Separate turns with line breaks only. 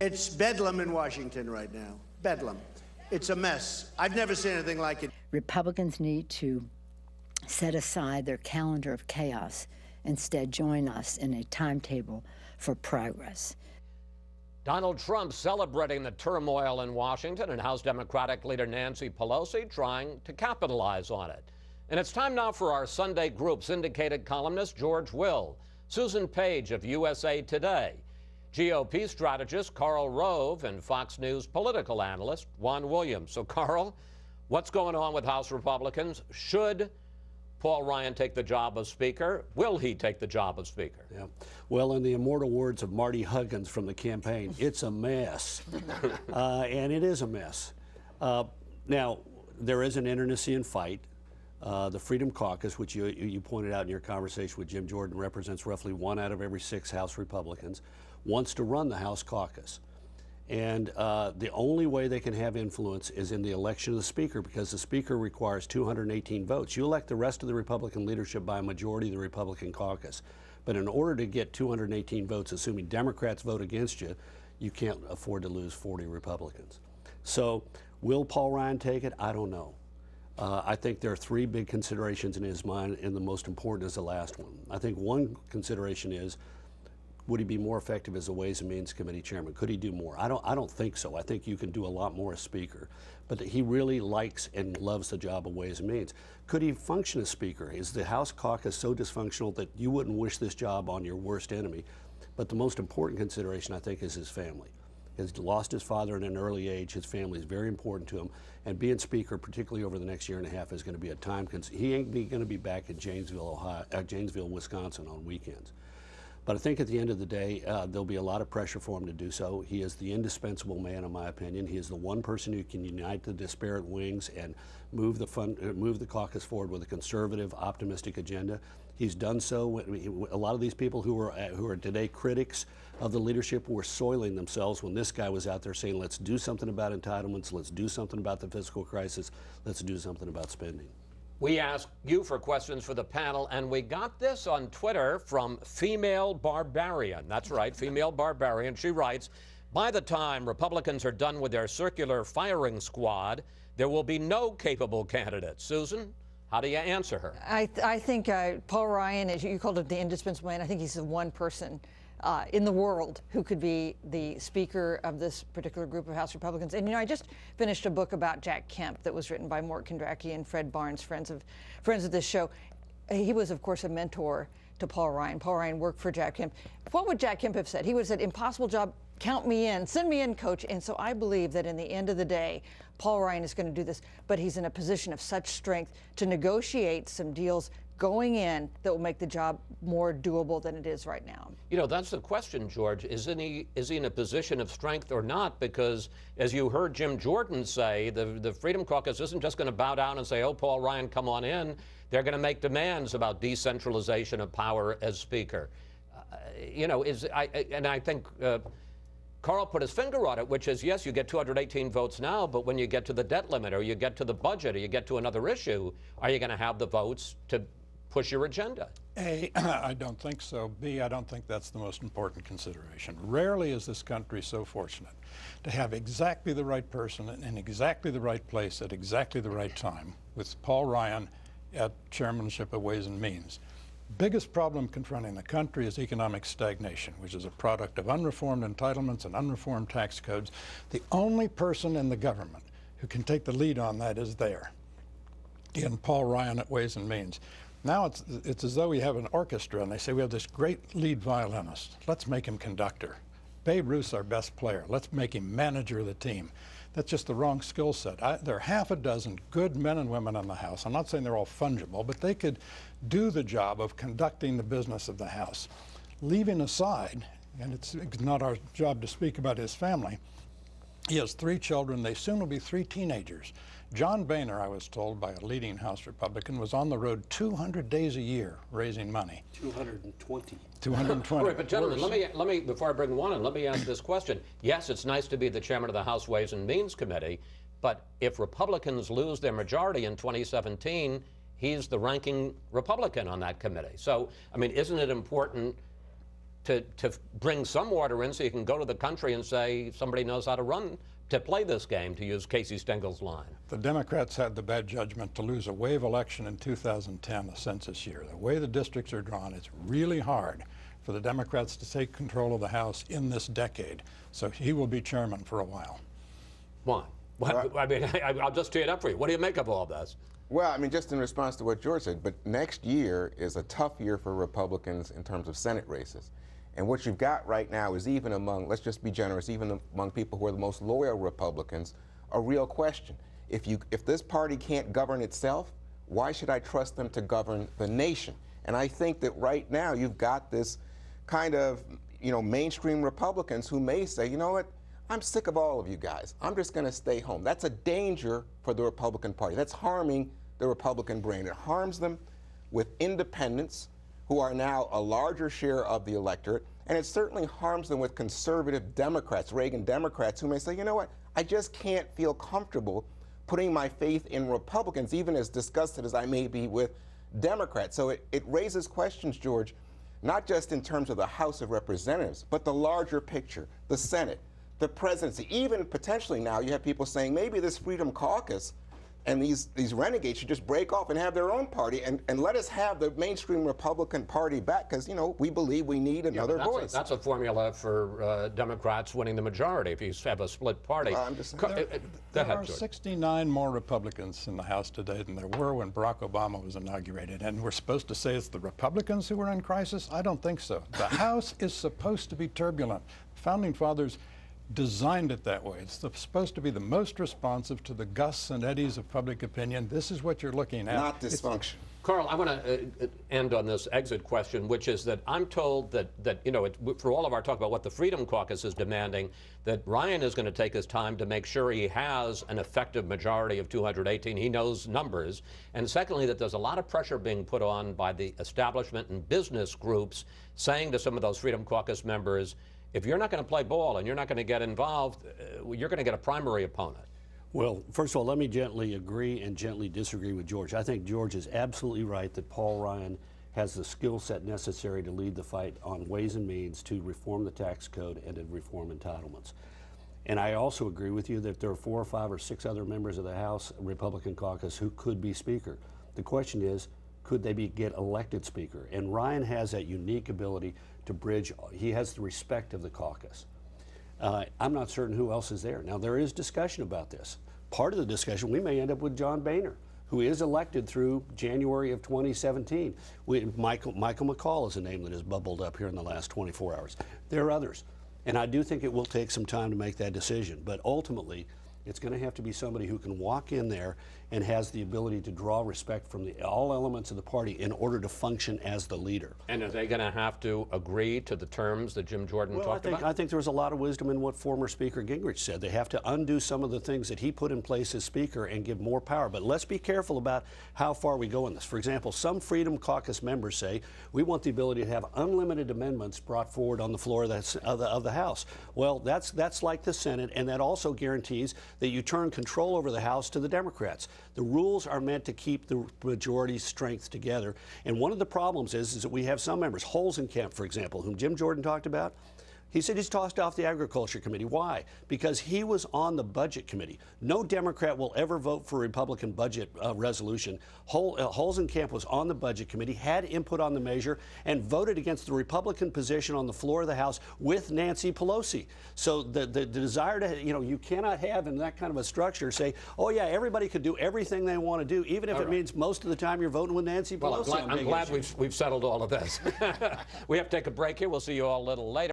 It's bedlam in Washington right now. Bedlam. It's a mess. I've never seen anything like it.
Republicans need to set aside their calendar of chaos, instead join us in a timetable for progress.
Donald Trump celebrating the turmoil in Washington, and House Democratic leader Nancy Pelosi trying to capitalize on it. And it's time now for our Sunday Group syndicated columnist George Will, Susan Page of USA Today, GOP strategist Karl Rove, and Fox News political analyst Juan Williams. So, Karl, what's going on with House Republicans? Should Paul Ryan take the job of Speaker? Will he take the job of Speaker?
Yeah. Well, in the immortal words of Marty Huggins from the campaign, it's a mess. And it is a mess. Now, there is an internecine fight. The Freedom Caucus, which you pointed out in your conversation with Jim Jordan, represents roughly 1 out of every 6 House Republicans, wants to run the House caucus. And the only way they can have influence is in the election of the Speaker, because the Speaker requires 218 votes. You elect the rest of the Republican leadership by a majority of the Republican caucus. But in order to get 218 votes, assuming Democrats vote against you, you can't afford to lose 40 Republicans. So will Paul Ryan take it? I don't know. I think there are 3 big considerations in his mind, and the most important is the last one. I think one consideration is, would he be more effective as a Ways and Means Committee chairman? Could he do more? I don't think so. I think you can do a lot more as Speaker. But he really likes and loves the job of Ways and Means. Could he function as Speaker? Is the House caucus so dysfunctional that you wouldn't wish this job on your worst enemy? But the most important consideration, I think, is his family. He's lost his father at an early age. His family is very important to him. And being Speaker, particularly over the next year and a half, is going to be a time consuming. He ain't going to be back in Janesville, Wisconsin on weekends. But I think at the end of the day, there'll be a lot of pressure for him to do so. He is the indispensable man, in my opinion. He is the one person who can unite the disparate wings and move the caucus forward with a conservative, optimistic agenda. He's done so. A lot of these people who are today critics of the leadership were soiling themselves when this guy was out there saying, let's do something about entitlements, let's do something about the fiscal crisis, let's do something about spending.
We asked you for questions for the panel, and we got this on Twitter from Female Barbarian. That's right, Female Barbarian. She writes, by the time Republicans are done with their circular firing squad, there will be no capable candidates. Susan, how do you answer her?
I think Paul Ryan, as you called him, the indispensable man, I think he's the one person in the world who could be the Speaker of this particular group of House Republicans. And, you know, I just finished a book about Jack Kemp that was written by Mort Kondracki and Fred Barnes, friends of this show. He was, of course, a mentor to Paul Ryan. Paul Ryan worked for Jack Kemp. What would Jack Kemp have said? He would have said, impossible job, count me in, send me in, coach. And so I believe that in the end of the day, Paul Ryan is going to do this, but he's in a position of such strength to negotiate some deals going in that will make the job more doable than it is right now.
You know, that's the question, George. Is he in a position of strength or not? Because as you heard Jim Jordan say, the Freedom Caucus isn't just going to bow down and say, oh, Paul Ryan, come on in. They're going to make demands about decentralization of power as Speaker. You know, I think Karl put his finger on it, which is, yes, you get 218 votes now, but when you get to the debt limit or you get to the budget or you get to another issue, are you going to have the votes to push your agenda?
A, I don't think so. B, I don't think that's the most important consideration. Rarely is this country so fortunate to have exactly the right person in exactly the right place at exactly the right time, with Paul Ryan at chairmanship of Ways and Means. Biggest problem confronting the country is economic stagnation, which is a product of unreformed entitlements and unreformed tax codes. The only person in the government who can take the lead on that is there, in Paul Ryan at Ways and Means. Now it's as though we have an orchestra and they say we have this great lead violinist. Let's make him conductor. Babe Ruth's our best player. Let's make him manager of the team. That's just the wrong skill set. There are half a dozen good men and women in the House. I'm not saying they're all fungible, but they could do the job of conducting the business of the House. Leaving aside, and it's not our job to speak about his family, he has 3 children. They soon will be 3 teenagers. John Boehner, I was told by a leading House Republican, was on the road 200 days a year raising money.
220.
220.
All right, but gentlemen, let me, before I bring one in, let me ask this question. Yes, it's nice to be the chairman of the House Ways and Means Committee, but if Republicans lose their majority in 2017, he's the ranking Republican on that committee. So, I mean, isn't it important to bring some order in so you can go to the country and say somebody knows how to run, to play this game, to use Casey Stengel's line.
The Democrats had the bad judgment to lose a wave election in 2010, the census year. The way the districts are drawn, it's really hard for the Democrats to take control of the House in this decade. So he will be chairman for a while.
Why? I mean, I'll just tee it up for you. What do you make of all this?
Well, I mean, just in response to what George said, but next year is a tough year for Republicans in terms of Senate races. And what you've got right now is, even among, let's just be generous, even among people who are the most loyal Republicans, a real question. If this party can't govern itself, why should I trust them to govern the nation? And I think that right now you've got this kind of, mainstream Republicans who may say, you know what, I'm sick of all of you guys. I'm just going to stay home. That's a danger for the Republican Party. That's harming the Republican brain. It harms them with independents, who are now a larger share of the electorate, and it certainly harms them with conservative Democrats, Reagan Democrats, who may say, you know what, I just can't feel comfortable putting my faith in Republicans, even as disgusted as I may be with Democrats. So it raises questions, George, not just in terms of the House of Representatives, but the larger picture, the Senate, the presidency. Even potentially now you have people saying maybe this Freedom Caucus and these renegades should just break off and have their own party and let us have the mainstream Republican Party back, because, we believe we need another voice.
That's a formula for Democrats winning the majority if you have a split party.
I'm just
There are 69 more Republicans in the House today than there were when Barack Obama was inaugurated. And we're supposed to say it's the Republicans who are in crisis? I don't think so. The House is supposed to be turbulent. Founding Fathers designed it that way. It's supposed to be the most responsive to the gusts and eddies of public opinion. This is what you're looking at.
Not dysfunction.
Carl, I want to end on this exit question, which is that I'm told that for all of our talk about what the Freedom Caucus is demanding, that Ryan is going to take his time to make sure he has an effective majority of 218. He knows numbers. And secondly, that there's a lot of pressure being put on by the establishment and business groups saying to some of those Freedom Caucus members, if you're not going to play ball and you're not going to get involved, you're going to get a primary opponent.
Well, first of all, let me gently agree and gently disagree with George. I think George is absolutely right that Paul Ryan has the skill set necessary to lead the fight on ways and means to reform the tax code and to reform entitlements. And I also agree with you that there are 4 or 5 or 6 other members of the House Republican caucus who could be Speaker. The question is, could they get elected Speaker? And Ryan has that unique ability to bridge. He has the respect of the caucus. I'm not certain who else is there. Now, there is discussion about this. Part of the discussion, we may end up with John Boehner, who is elected through January of 2017. Michael McCall is a name that has bubbled up here in the last 24 hours. There are others. And I do think it will take some time to make that decision. But ultimately, it's going to have to be somebody who can walk in there and has the ability to draw respect from all elements of the party in order to function as the leader.
And are they going to have to agree to the terms that Jim Jordan talked about?
I think there was a lot of wisdom in what former Speaker Gingrich said. They have to undo some of the things that he put in place as Speaker and give more power. But let's be careful about how far we go in this. For example, some Freedom Caucus members say we want the ability to have unlimited amendments brought forward on the floor of the House. Well, that's like the Senate, and that also guarantees that you turn control over the House to the Democrats. The rules are meant to keep the majority's strength together. And one of the problems is that we have some members, Holzenkamp, for example, whom Jim Jordan talked about. He said he's tossed off the Agriculture Committee. Why? Because he was on the Budget Committee. No Democrat will ever vote for a Republican budget resolution. Holzenkamp was on the Budget Committee, had input on the measure, and voted against the Republican position on the floor of the House with Nancy Pelosi. So the desire to, you cannot have in that kind of a structure say, oh yeah, everybody could do everything they want to do, even if it means most of the time you're voting with Nancy Pelosi.
Well, I'm glad we've settled all of this. We have to take a break here. We'll see you all a little later.